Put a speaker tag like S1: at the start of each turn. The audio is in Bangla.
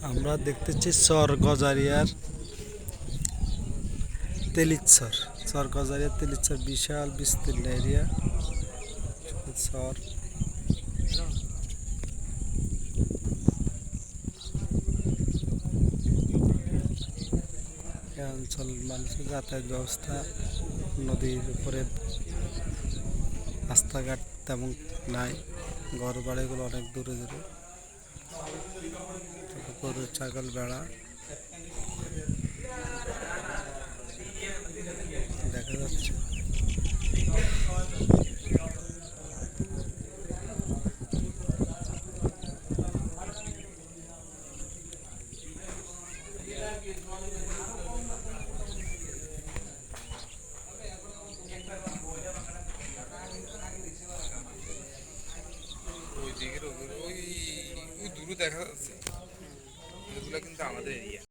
S1: আমরা দেখতেছি চর গজারিয়ার তেলিচ্ছর। চর গজারিয়ার তেলিচ্ছর বিশাল বিস্তীর্ণ এরিয়া। চর এই অঞ্চল মানুষের যাতায়াত ব্যবস্থা, নদীর উপরে রাস্তাঘাট তেমন নাই, ঘর বাড়িগুলো অনেক দূরে দূরে, গরু ছাগল বেড়া দেখা যাচ্ছে।
S2: ওই দিকের ওই ওই দূরে দেখা যাচ্ছে, এগুলো কিন্তু আমাদের এরিয়া।